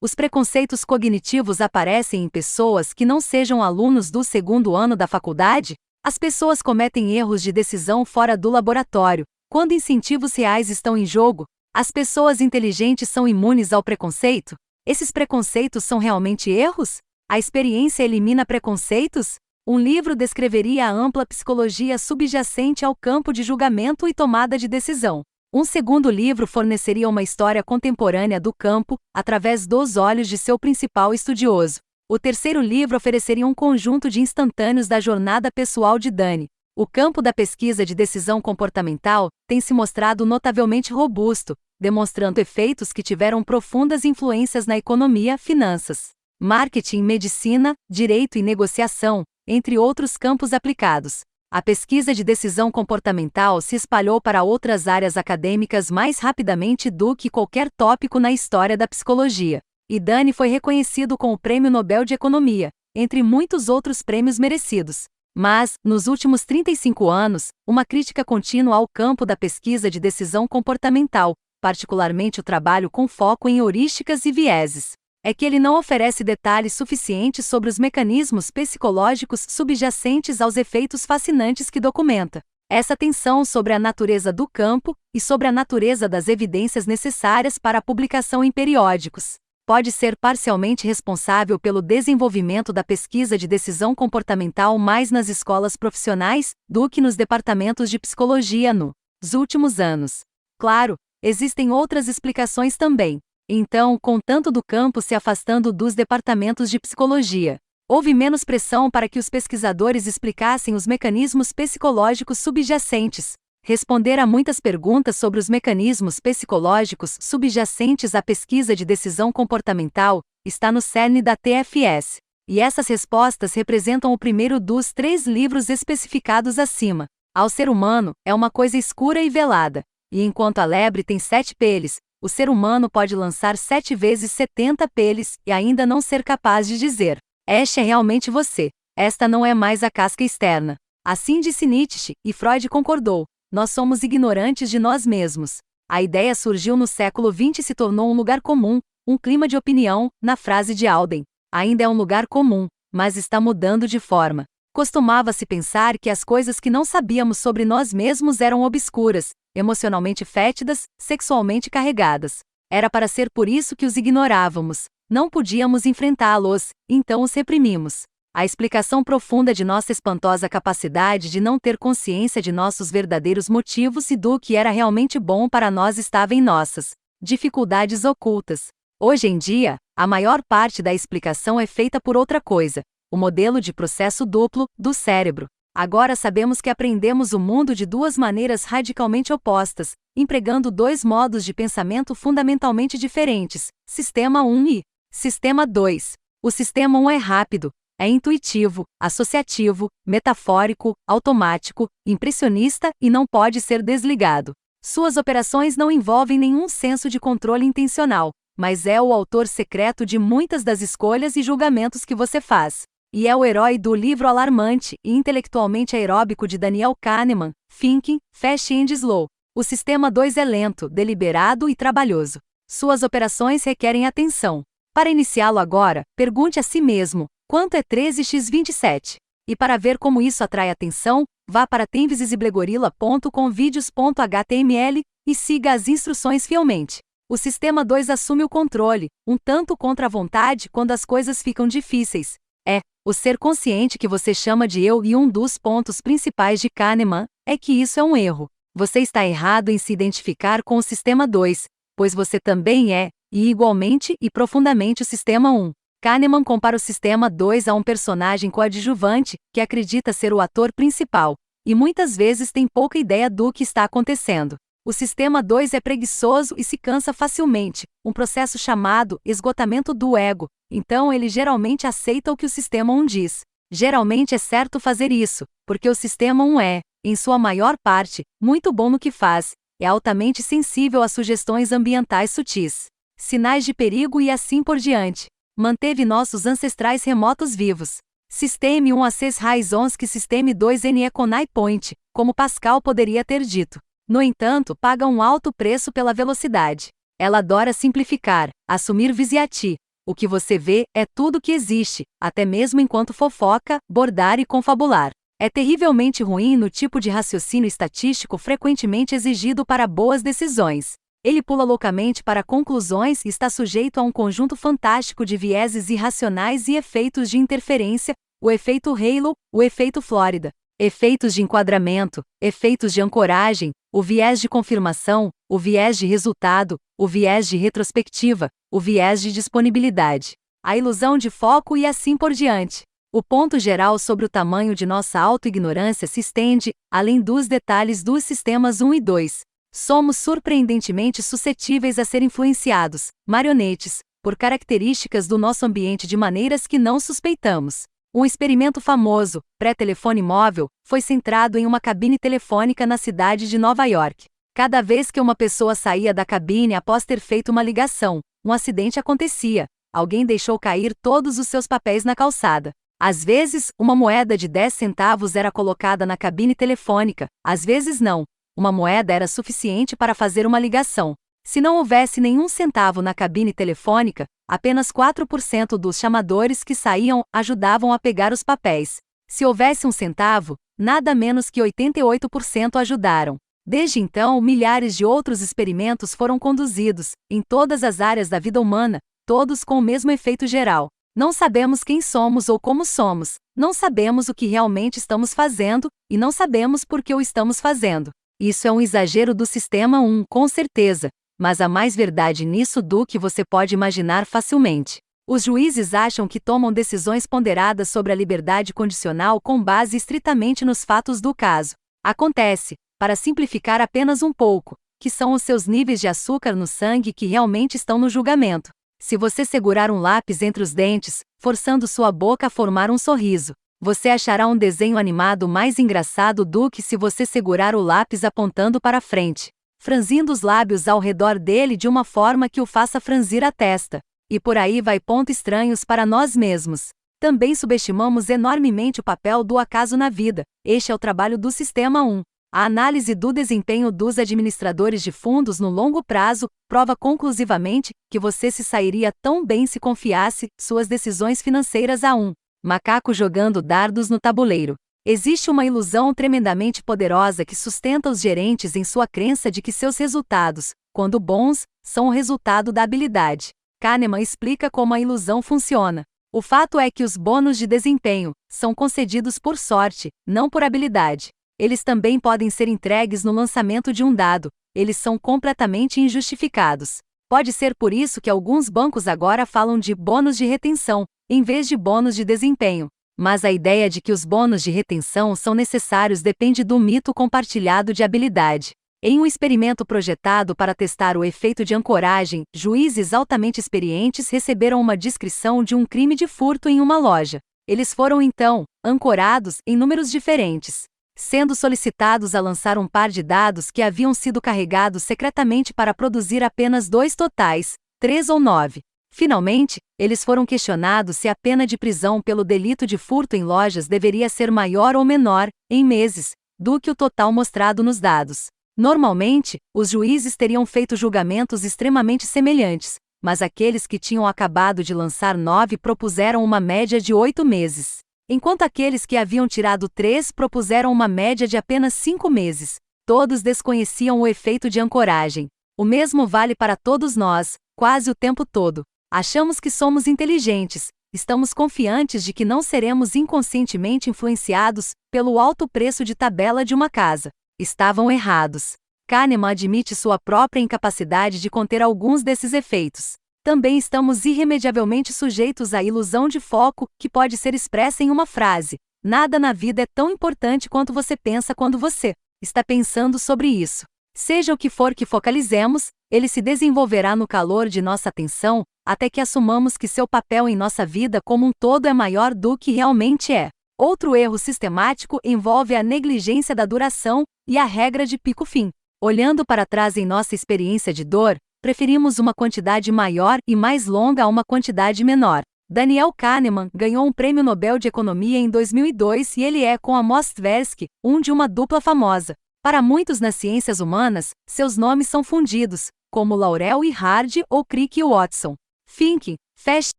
Os preconceitos cognitivos aparecem em pessoas que não sejam alunos do segundo ano da faculdade? As pessoas cometem erros de decisão fora do laboratório, quando incentivos reais estão em jogo. As pessoas inteligentes são imunes ao preconceito? Esses preconceitos são realmente erros? A experiência elimina preconceitos? Um livro descreveria a ampla psicologia subjacente ao campo de julgamento e tomada de decisão. Um segundo livro forneceria uma história contemporânea do campo, através dos olhos de seu principal estudioso. O terceiro livro ofereceria um conjunto de instantâneos da jornada pessoal de Dani. O campo da pesquisa de decisão comportamental tem se mostrado notavelmente robusto, demonstrando efeitos que tiveram profundas influências na economia, finanças, marketing, medicina, direito e negociação, entre outros campos aplicados. A pesquisa de decisão comportamental se espalhou para outras áreas acadêmicas mais rapidamente do que qualquer tópico na história da psicologia. E Dani foi reconhecido com o Prêmio Nobel de Economia, entre muitos outros prêmios merecidos. Mas, nos últimos 35 anos, uma crítica contínua ao campo da pesquisa de decisão comportamental, particularmente o trabalho com foco em heurísticas e vieses, é que ele não oferece detalhes suficientes sobre os mecanismos psicológicos subjacentes aos efeitos fascinantes que documenta. Essa tensão sobre a natureza do campo e sobre a natureza das evidências necessárias para a publicação em periódicos pode ser parcialmente responsável pelo desenvolvimento da pesquisa de decisão comportamental mais nas escolas profissionais do que nos departamentos de psicologia nos últimos anos. Claro, existem outras explicações também. Então, com tanto do campo se afastando dos departamentos de psicologia, houve menos pressão para que os pesquisadores explicassem os mecanismos psicológicos subjacentes. Responder a muitas perguntas sobre os mecanismos psicológicos subjacentes à pesquisa de decisão comportamental está no cerne da TFS. E essas respostas representam o primeiro dos 3 livros especificados acima. Ao ser humano, é uma coisa escura e velada. E enquanto a lebre tem 7 peles, o ser humano pode lançar 7 vezes 70 peles e ainda não ser capaz de dizer: este é realmente você. Esta não é mais a casca externa. Assim disse Nietzsche, e Freud concordou. Nós somos ignorantes de nós mesmos. A ideia surgiu no século XX e se tornou um lugar comum, um clima de opinião, na frase de Alden. Ainda é um lugar comum, mas está mudando de forma. Costumava-se pensar que as coisas que não sabíamos sobre nós mesmos eram obscuras, emocionalmente fétidas, sexualmente carregadas. Era para ser por isso que os ignorávamos. Não podíamos enfrentá-los, então os reprimimos. A explicação profunda de nossa espantosa capacidade de não ter consciência de nossos verdadeiros motivos e do que era realmente bom para nós estava em nossas dificuldades ocultas. Hoje em dia, a maior parte da explicação é feita por outra coisa: o modelo de processo duplo do cérebro. Agora sabemos que aprendemos o mundo de 2 maneiras radicalmente opostas, empregando 2 modos de pensamento fundamentalmente diferentes: Sistema 1 e Sistema 2. O Sistema 1 é rápido, é intuitivo, associativo, metafórico, automático, impressionista e não pode ser desligado. Suas operações não envolvem nenhum senso de controle intencional, mas é o autor secreto de muitas das escolhas e julgamentos que você faz. E é o herói do livro alarmante e intelectualmente aeróbico de Daniel Kahneman, Thinking, Fast and Slow. O Sistema 2 é lento, deliberado e trabalhoso. Suas operações requerem atenção. Para iniciá-lo agora, pergunte a si mesmo: quanto é 13x27? E para ver como isso atrai atenção, vá para tenvisiblegorilla.com vídeos.html e siga as instruções fielmente. O Sistema 2 assume o controle, um tanto contra a vontade quando as coisas ficam difíceis. É o ser consciente que você chama de eu, e um dos pontos principais de Kahneman é que isso é um erro. Você está errado em se identificar com o Sistema 2, pois você também é, e igualmente e profundamente, o Sistema 1. Kahneman compara o Sistema 2 a um personagem coadjuvante, que acredita ser o ator principal, e muitas vezes tem pouca ideia do que está acontecendo. O Sistema 2 é preguiçoso e se cansa facilmente, um processo chamado esgotamento do ego, então ele geralmente aceita o que o Sistema 1 diz. Geralmente é certo fazer isso, porque o Sistema 1 é, em sua maior parte, muito bom no que faz, é altamente sensível a sugestões ambientais sutis, sinais de perigo e assim por diante. Manteve nossos ancestrais remotos vivos. Sistema 1 acess raisons que Sistema 2 ne conai point, como Pascal poderia ter dito. No entanto, paga um alto preço pela velocidade. Ela adora simplificar, assumir viciati. O que você vê é tudo que existe, até mesmo enquanto fofoca, bordar e confabular. É terrivelmente ruim no tipo de raciocínio estatístico frequentemente exigido para boas decisões. Ele pula loucamente para conclusões e está sujeito a um conjunto fantástico de vieses irracionais e efeitos de interferência, o efeito Halo, o efeito Flórida, efeitos de enquadramento, efeitos de ancoragem, o viés de confirmação, o viés de resultado, o viés de retrospectiva, o viés de disponibilidade, a ilusão de foco e assim por diante. O ponto geral sobre o tamanho de nossa autoignorância se estende, além dos detalhes dos sistemas 1 e 2. Somos surpreendentemente suscetíveis a ser influenciados, marionetes, por características do nosso ambiente de maneiras que não suspeitamos. Um experimento famoso, pré-telefone móvel, foi centrado em uma cabine telefônica na cidade de Nova York. Cada vez que uma pessoa saía da cabine após ter feito uma ligação, um acidente acontecia. Alguém deixou cair todos os seus papéis na calçada. Às vezes, uma moeda de 10 centavos era colocada na cabine telefônica, às vezes não. Uma moeda era suficiente para fazer uma ligação. Se não houvesse nenhum centavo na cabine telefônica, apenas 4% dos chamadores que saíam ajudavam a pegar os papéis. Se houvesse um centavo, nada menos que 88% ajudaram. Desde então, milhares de outros experimentos foram conduzidos, em todas as áreas da vida humana, todos com o mesmo efeito geral. Não sabemos quem somos ou como somos, não sabemos o que realmente estamos fazendo, e não sabemos por que o estamos fazendo. Isso é um exagero do sistema 1, com certeza, mas há mais verdade nisso do que você pode imaginar facilmente. Os juízes acham que tomam decisões ponderadas sobre a liberdade condicional com base estritamente nos fatos do caso. Acontece, para simplificar apenas um pouco, que são os seus níveis de açúcar no sangue que realmente estão no julgamento. Se você segurar um lápis entre os dentes, forçando sua boca a formar um sorriso, você achará um desenho animado mais engraçado do que se você segurar o lápis apontando para frente, franzindo os lábios ao redor dele de uma forma que o faça franzir a testa. E por aí vai. Estranhos para nós mesmos. Também subestimamos enormemente o papel do acaso na vida. Este é o trabalho do Sistema 1. A análise do desempenho dos administradores de fundos no longo prazo prova conclusivamente que você se sairia tão bem se confiasse suas decisões financeiras a um macaco jogando dardos no tabuleiro. Existe uma ilusão tremendamente poderosa que sustenta os gerentes em sua crença de que seus resultados, quando bons, são o resultado da habilidade. Kahneman explica como a ilusão funciona. O fato é que os bônus de desempenho são concedidos por sorte, não por habilidade. Eles também podem ser entregues no lançamento de um dado. Eles são completamente injustificados. Pode ser por isso que alguns bancos agora falam de bônus de retenção, em vez de bônus de desempenho. Mas a ideia de que os bônus de retenção são necessários depende do mito compartilhado de habilidade. Em um experimento projetado para testar o efeito de ancoragem, juízes altamente experientes receberam uma descrição de um crime de furto em uma loja. Eles foram então ancorados em números diferentes, sendo solicitados a lançar um par de dados que haviam sido carregados secretamente para produzir apenas 2 totais, 3 ou 9. Finalmente, eles foram questionados se a pena de prisão pelo delito de furto em lojas deveria ser maior ou menor, em meses, do que o total mostrado nos dados. Normalmente, os juízes teriam feito julgamentos extremamente semelhantes, mas aqueles que tinham acabado de lançar 9 propuseram uma média de 8 meses, enquanto aqueles que haviam tirado 3 propuseram uma média de apenas 5 meses. Todos desconheciam o efeito de ancoragem. O mesmo vale para todos nós, quase o tempo todo. Achamos que somos inteligentes, estamos confiantes de que não seremos inconscientemente influenciados pelo alto preço de tabela de uma casa. Estavam errados. Kahneman admite sua própria incapacidade de conter alguns desses efeitos. Também estamos irremediavelmente sujeitos à ilusão de foco, que pode ser expressa em uma frase: nada na vida é tão importante quanto você pensa quando você está pensando sobre isso. Seja o que for que focalizemos, ele se desenvolverá no calor de nossa atenção, até que assumamos que seu papel em nossa vida como um todo é maior do que realmente é. Outro erro sistemático envolve a negligência da duração e a regra de pico-fim. Olhando para trás em nossa experiência de dor, preferimos uma quantidade maior e mais longa a uma quantidade menor. Daniel Kahneman ganhou um prêmio Nobel de Economia em 2002 e ele é, com Amos Tversky, de uma dupla famosa. Para muitos nas ciências humanas, seus nomes são fundidos, como Laurel e Hardy ou Crick e Watson. Thinking, feche